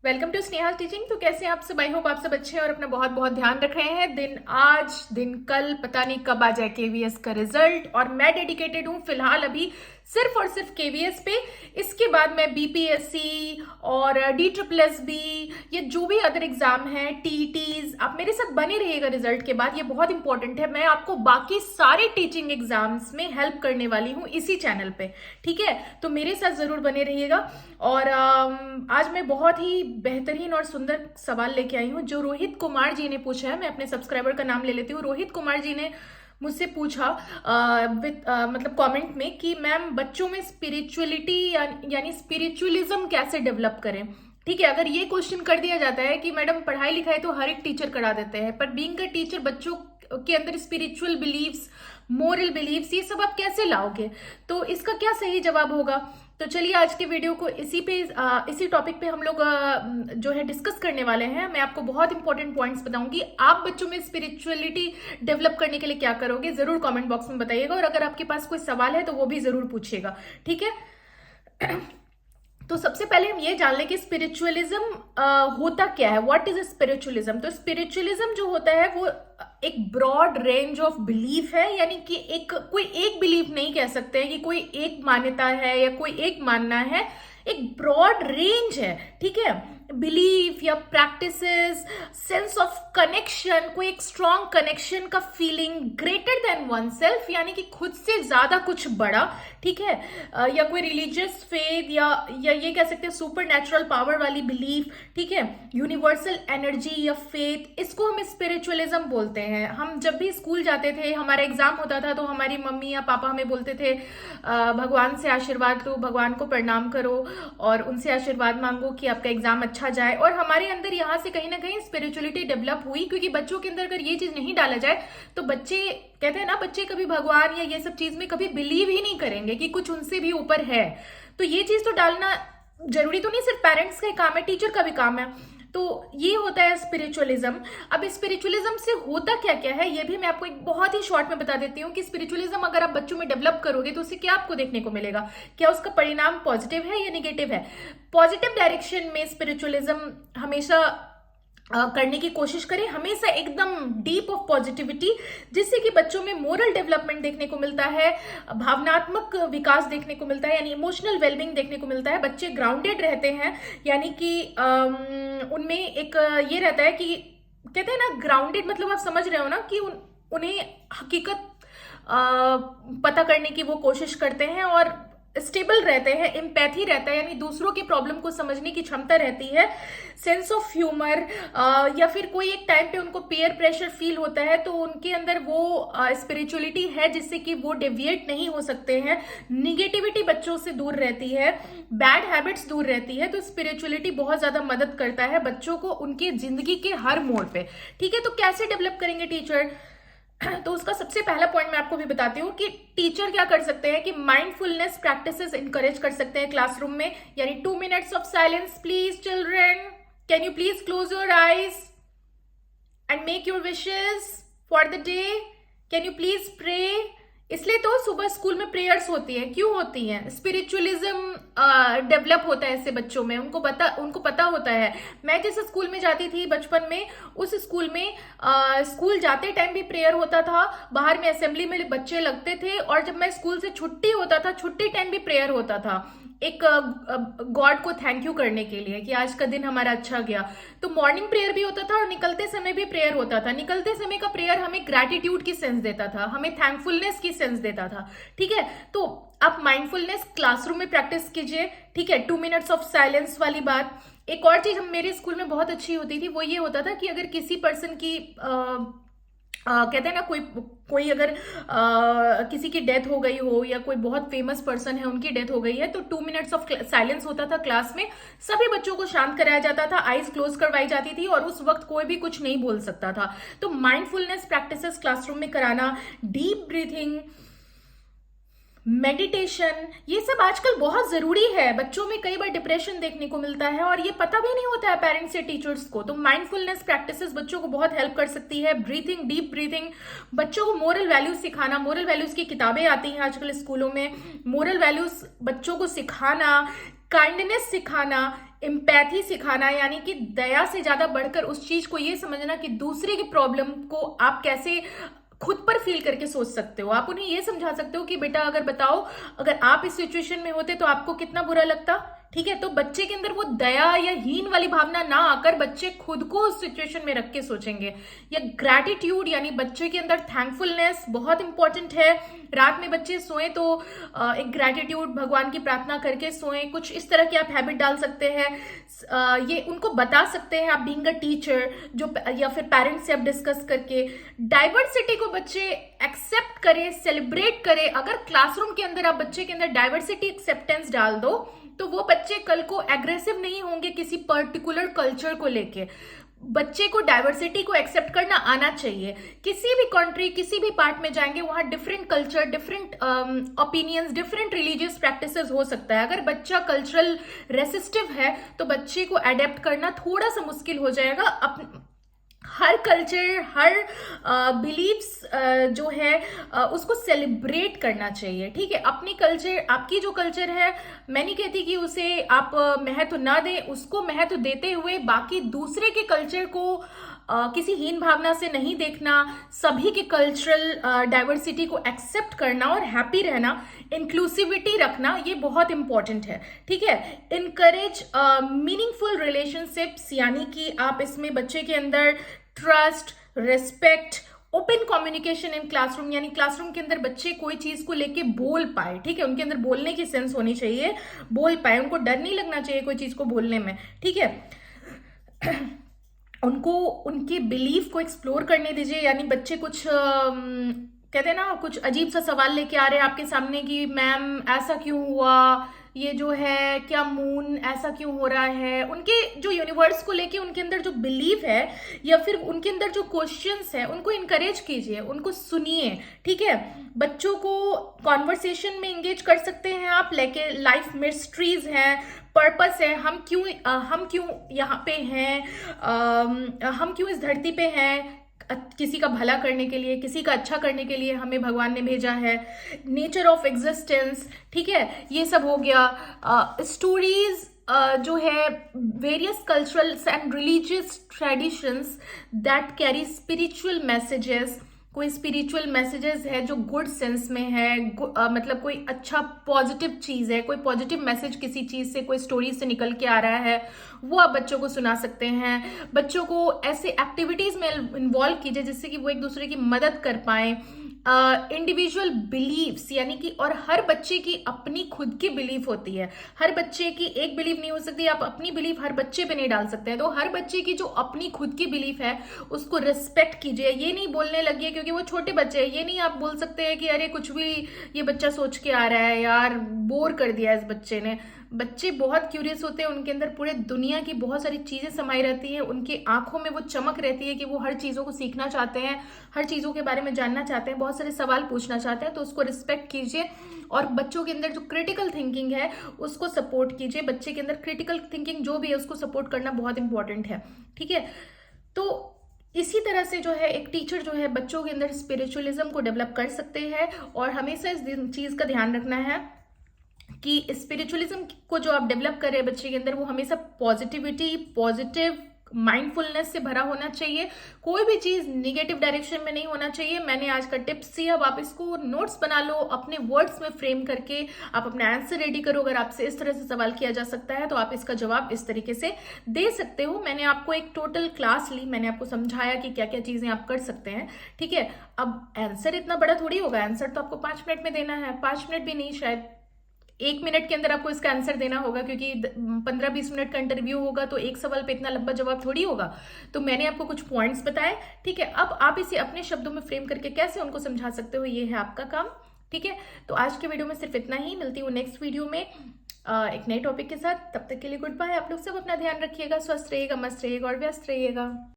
Welcome to Sneha teaching. तो कैसे हैं आप सब? आई होप आप सब अच्छे हैं और अपना बहुत बहुत ध्यान रख रहे हैं। दिन आज दिन कल पता नहीं कब आ जाए केवीएस का रिजल्ट, और मैं डेडिकेटेड हूँ फिलहाल अभी सिर्फ और सिर्फ केवीएस पे। इसके बाद मैं बीपीएससी और DSSB, ये जो भी अदर एग्जाम है, टीटीज, आप मेरे साथ बने रहिएगा रिजल्ट के बाद। ये बहुत इंपॉर्टेंट है। मैं आपको बाकी सारे टीचिंग एग्जाम्स में हेल्प करने वाली हूँ इसी चैनल पे, ठीक है? तो मेरे साथ जरूर बने रहिएगा। और आज मैं बहुत ही बेहतरीन और सुंदर सवाल लेके आई हूँ जो रोहित कुमार जी ने पूछा है। मैं अपने सब्सक्राइबर का नाम ले लेती हूँ। रोहित कुमार जी ने मुझसे पूछा मतलब कमेंट में कि मैम बच्चों में स्पिरिचुअलिटी यानी स्पिरिचुअलिज्म कैसे डेवलप करें। ठीक है, अगर ये क्वेश्चन कर दिया जाता है कि मैडम पढ़ाई लिखाई तो हर एक टीचर करा देते हैं, पर बीइंग अ टीचर बच्चों के अंदर स्पिरिचुअल बिलीव्स, मोरल बिलीव्स, ये सब आप कैसे लाओगे? तो इसका क्या सही जवाब होगा? तो चलिए आज के वीडियो को इसी टॉपिक पे हम लोग जो है डिस्कस करने वाले हैं। मैं आपको बहुत इंपॉर्टेंट पॉइंट्स बताऊंगी। आप बच्चों में स्पिरिचुअलिटी डेवलप करने के लिए क्या करोगे, जरूर कमेंट बॉक्स में बताइएगा। और अगर आपके पास कोई सवाल है तो वो भी जरूर पूछिएगा, ठीक है? तो सबसे पहले हम ये जान लें कि स्पिरिचुअलिज्म होता क्या है। What is spiritualism? तो स्पिरिचुअलिज्म जो होता है वो एक ब्रॉड रेंज ऑफ बिलीफ है, यानी कि कोई एक बिलीफ नहीं कह सकते हैं कि कोई एक मान्यता है या कोई एक मानना है। एक ब्रॉड रेंज है, ठीक है? बिलीफ या प्रैक्टिसेस, सेंस ऑफ कनेक्शन, कोई एक स्ट्रॉन्ग कनेक्शन का feeling, greater than one self, यानी कि खुद से ज्यादा कुछ बड़ा, ठीक है? या कोई रिलीजियस फेथ या ये कह सकते हैं सुपर नेचुरल पावर वाली बिलीफ, ठीक है? यूनिवर्सल एनर्जी या फेथ, इसको हम स्पिरिचुअलिज्म बोलते हैं। हम जब भी स्कूल जाते थे, हमारा एग्जाम होता था, तो हमारी मम्मी या पापा हमें बोलते थे भगवान से आशीर्वाद लो, भगवान को प्रणाम करो और उनसे आशीर्वाद मांगो कि आपका एग्जाम अच्छा जाए। और हमारे अंदर यहाँ से कहीं ना कहीं स्पिरिचुअलिटी डेवलप हुई, क्योंकि बच्चों के अंदर अगर ये चीज नहीं डाला जाए तो बच्चे, कहते हैं ना, बच्चे कभी भगवान या ये सब चीज में कभी बिलीव ही नहीं करेंगे कि कुछ उनसे भी ऊपर है। तो ये चीज तो डालना जरूरी तो नहीं, सिर्फ पेरेंट्स का ही काम है, टीचर का भी काम है। तो ये होता है स्पिरिचुअलिज्म। अब स्पिरिचुअलिज्म से होता क्या क्या है ये भी मैं आपको एक बहुत ही शॉर्ट में बता देती हूँ कि स्पिरिचुअलिज्म अगर आप बच्चों में डेवलप करोगे तो उससे क्या आपको देखने को मिलेगा, क्या उसका परिणाम पॉजिटिव है या निगेटिव है। पॉजिटिव डायरेक्शन में स्पिरिचुअलिज्म हमेशा करने की कोशिश करें, हमेशा एकदम डीप ऑफ पॉजिटिविटी, जिससे कि बच्चों में मोरल डेवलपमेंट देखने को मिलता है, भावनात्मक विकास देखने को मिलता है, यानी इमोशनल वेलबींग देखने को मिलता है। बच्चे ग्राउंडेड रहते हैं, यानी कि उनमें एक ये रहता है कि, कहते हैं ना, ग्राउंडेड मतलब आप समझ रहे हो ना कि उन्हें हकीकत पता करने की वो कोशिश करते हैं और स्टेबल रहते हैं। एम्पैथी रहता है, यानी दूसरों के प्रॉब्लम को समझने की क्षमता रहती है। सेंस ऑफ ह्यूमर, या फिर कोई एक टाइम पे उनको पीयर प्रेशर फील होता है तो उनके अंदर वो स्पिरिचुअलिटी है जिससे कि वो डेविएट नहीं हो सकते हैं। निगेटिविटी बच्चों से दूर रहती है, बैड हैबिट्स दूर रहती है। तो स्पिरिचुअलिटी बहुत ज्यादा मदद करता है बच्चों को उनके जिंदगी के हर मोड़ पे, ठीक है? तो कैसे डेवलप करेंगे टीचर? तो उसका सबसे पहला पॉइंट मैं आपको भी बताती हूँ कि टीचर क्या कर सकते हैं कि माइंडफुलनेस प्रैक्टिसेस इंकरेज कर सकते हैं क्लासरूम में। यानी 2 minutes of silence please children, can you please close your eyes and make your wishes for the day, can you please pray. इसलिए तो सुबह स्कूल में प्रेयर्स होती हैं। क्यों होती हैं? स्पिरिचुअलिज्म डेवलप होता है इससे बच्चों में। उनको पता होता है। मैं जिस स्कूल में जाती थी बचपन में, उस स्कूल में स्कूल जाते टाइम भी प्रेयर होता था, बाहर में असेंबली में बच्चे लगते थे, और जब मैं स्कूल से छुट्टी होता था, छुट्टी टाइम भी प्रेयर होता था, एक गॉड को थैंक यू करने के लिए कि आज का दिन हमारा अच्छा गया। तो मॉर्निंग प्रेयर भी होता था और निकलते समय भी प्रेयर होता था। निकलते समय का प्रेयर हमें ग्रैटिट्यूड की सेंस देता था, हमें थैंकफुलनेस की सेंस देता था, ठीक है? तो आप माइंडफुलनेस क्लासरूम में प्रैक्टिस कीजिए, ठीक है? 2 minutes ऑफ साइलेंस वाली बात। एक और चीज हम मेरे स्कूल में बहुत अच्छी होती थी, वो ये होता था कि अगर किसी पर्सन की कहते हैं ना, कोई अगर किसी की डेथ हो गई हो या कोई बहुत फेमस पर्सन है उनकी डेथ हो गई है, तो 2 minutes ऑफ साइलेंस होता था क्लास में। सभी बच्चों को शांत कराया जाता था, आईज क्लोज करवाई जाती थी और उस वक्त कोई भी कुछ नहीं बोल सकता था। तो माइंडफुलनेस प्रैक्टिसेस क्लासरूम में कराना, डीप ब्रीथिंग, मेडिटेशन, ये सब आजकल बहुत जरूरी है। बच्चों में कई बार डिप्रेशन देखने को मिलता है और ये पता भी नहीं होता है पेरेंट्स या टीचर्स को। तो माइंडफुलनेस प्रैक्टिसेस बच्चों को बहुत हेल्प कर सकती है। ब्रीथिंग, डीप ब्रीथिंग, बच्चों को मोरल वैल्यूज सिखाना। मोरल वैल्यूज की किताबें आती हैं आजकल स्कूलों में। मोरल वैल्यूज बच्चों को सिखाना, काइंडनेस सिखाना, एम्पैथी सिखाना, यानी कि दया से ज्यादा बढ़कर उस चीज को ये समझना कि दूसरे की प्रॉब्लम को आप कैसे खुद पर फील करके सोच सकते हो। आप उन्हें ये समझा सकते हो कि बेटा अगर बताओ, अगर आप इस सिचुएशन में होते तो आपको कितना बुरा लगता। ठीक है, तो बच्चे के अंदर वो दया या हीन वाली भावना ना आकर बच्चे खुद को उस सिचुएशन में रख के सोचेंगे। या ग्रैटिट्यूड, यानी बच्चे के अंदर थैंकफुलनेस बहुत इंपॉर्टेंट है। रात में बच्चे सोएं तो एक ग्रैटिट्यूड, भगवान की प्रार्थना करके सोएं। कुछ इस तरह की आप हैबिट डाल सकते हैं। ये उनको बता सकते हैं आप बीइंग अ टीचर, जो या फिर पेरेंट्स से आप डिस्कस करके। डाइवर्सिटी को बच्चे एक्सेप्ट करें, सेलिब्रेट करें। अगर क्लासरूम के अंदर आप बच्चे के अंदर डाइवर्सिटी एक्सेप्टेंस डाल दो तो वो बच्चे कल को एग्रेसिव नहीं होंगे किसी पर्टिकुलर कल्चर को लेके। बच्चे को डाइवर्सिटी को एक्सेप्ट करना आना चाहिए। किसी भी कंट्री, किसी भी पार्ट में जाएंगे, वहां different culture, different opinions, different religious practices हो सकता है। अगर बच्चा कल्चरल रेसिस्टिव है तो बच्चे को अडेप्ट करना थोड़ा सा मुश्किल हो जाएगा। हर कल्चर, हर बिलीव्स जो है उसको सेलिब्रेट करना चाहिए। ठीक है, अपनी कल्चर, आपकी जो कल्चर है, मैं नहीं कहती कि उसे आप महत्व ना दें, उसको महत्व देते हुए बाकी दूसरे के कल्चर को किसी हीन भावना से नहीं देखना, सभी के कल्चरल डाइवर्सिटी को एक्सेप्ट करना और हैप्पी रहना, इंक्लूसिविटी रखना, ये बहुत इंपॉर्टेंट है। ठीक है, इनकरेज मीनिंगफुल रिलेशनशिप्स, यानी कि आप इसमें बच्चे के अंदर trust, respect, open communication in classroom, यानी क्लासरूम के अंदर बच्चे कोई चीज को लेके बोल पाए। ठीक है, उनके अंदर बोलने की सेंस होनी चाहिए, बोल पाए, उनको डर नहीं लगना चाहिए कोई चीज को बोलने में। ठीक है, उनको उनके बिलीफ को एक्सप्लोर करने दीजिए। यानी बच्चे कुछ कहते हैं ना, कुछ अजीब सा सवाल लेके आ रहे हैं आपके सामने कि मैम ऐसा क्यों हुआ, ये जो है क्या मून ऐसा क्यों हो रहा है। उनके जो यूनिवर्स को लेके उनके अंदर जो बिलीफ है या फिर उनके अंदर जो क्वेश्चंस है, उनको इनकरेज कीजिए, उनको सुनिए। ठीक है, बच्चों को कॉन्वर्सेशन में एंगेज कर सकते हैं आप, लेके लाइफ मिस्ट्रीज हैं, पर्पस है, हम क्यों यहाँ पे हैं, हम क्यों इस धरती पे हैं, किसी का भला करने के लिए, किसी का अच्छा करने के लिए हमें भगवान ने भेजा है, नेचर ऑफ एग्जिस्टेंस। ठीक है, ये सब हो गया। स्टोरीज जो है, various cultural and religious traditions that carry spiritual messages. कोई स्पिरिचुअल मैसेजेस है जो गुड सेंस में है, मतलब कोई अच्छा पॉजिटिव चीज है, कोई पॉजिटिव मैसेज किसी चीज से, कोई स्टोरी से निकल के आ रहा है, वो आप बच्चों को सुना सकते हैं। बच्चों को ऐसे एक्टिविटीज में इन्वॉल्व कीजिए जिससे कि वो एक दूसरे की मदद कर पाए। इंडिविजुअल बिलीव्स, यानी कि, और हर बच्चे की अपनी खुद की बिलीफ होती है, हर बच्चे की एक बिलीफ नहीं हो सकती। आप अपनी बिलीफ हर बच्चे पे नहीं डाल सकते हैं, तो हर बच्चे की जो अपनी खुद की बिलीफ है उसको रिस्पेक्ट कीजिए। ये नहीं बोलने लगिए क्योंकि वो छोटे बच्चे हैं, ये नहीं आप बोल सकते हैं कि अरे कुछ भी ये बच्चा सोच के आ रहा है यार, बोर कर दिया इस बच्चे ने। बच्चे बहुत क्यूरियस होते हैं, उनके अंदर पूरे दुनिया की बहुत सारी चीजें समाई रहती हैं, उनके आंखों में वो चमक रहती है कि वो हर चीजों को सीखना चाहते हैं, हर चीजों के बारे में जानना चाहते हैं, बहुत सारे सवाल पूछना चाहते हैं। तो उसको रिस्पेक्ट कीजिए और बच्चों के अंदर जो क्रिटिकल थिंकिंग है उसको सपोर्ट कीजिए। बच्चे के अंदर क्रिटिकल थिंकिंग जो भी है उसको सपोर्ट करना बहुत इंपॉर्टेंट है। ठीक है, तो इसी तरह से जो है एक टीचर जो है बच्चों के अंदर स्पिरिचुअलिज्म को डेवलप कर सकते हैं। और हमेशा इस चीज का ध्यान रखना है कि स्पिरिचुअलिज्म को जो आप डेवलप कर रहे हैं बच्चे के अंदर, वो हमेशा पॉजिटिविटी, पॉजिटिव माइंडफुलनेस से भरा होना चाहिए। कोई भी चीज निगेटिव डायरेक्शन में नहीं होना चाहिए। मैंने आज का टिप्स दिया, अब आप इसको नोट्स बना लो, अपने वर्ड्स में फ्रेम करके आप अपना आंसर रेडी करो। अगर आपसे इस तरह से सवाल किया जा सकता है तो आप इसका जवाब इस तरीके से दे सकते हो। मैंने आपको एक टोटल क्लास ली, मैंने आपको समझाया कि क्या क्या चीजें आप कर सकते हैं। ठीक है, अब आंसर इतना बड़ा थोड़ी होगा, आंसर तो आपको 5 मिनट में देना है, 5 मिनट भी नहीं, शायद 1 मिनट के अंदर आपको इसका आंसर देना होगा, क्योंकि 15-20 मिनट का इंटरव्यू होगा तो एक सवाल पे इतना लंबा जवाब थोड़ी होगा। तो मैंने आपको कुछ पॉइंट्स बताए। ठीक है, अब आप इसे अपने शब्दों में फ्रेम करके कैसे उनको समझा सकते हो, ये है आपका काम। ठीक है, तो आज के वीडियो में सिर्फ इतना ही। मिलती हूँ नेक्स्ट वीडियो में एक नए टॉपिक के साथ। तब तक के लिए गुड बाय। आप लोग सब अपना ध्यान रखिएगा, स्वस्थ रहिएगा, मस्त रहिएगा और व्यस्त रहिएगा।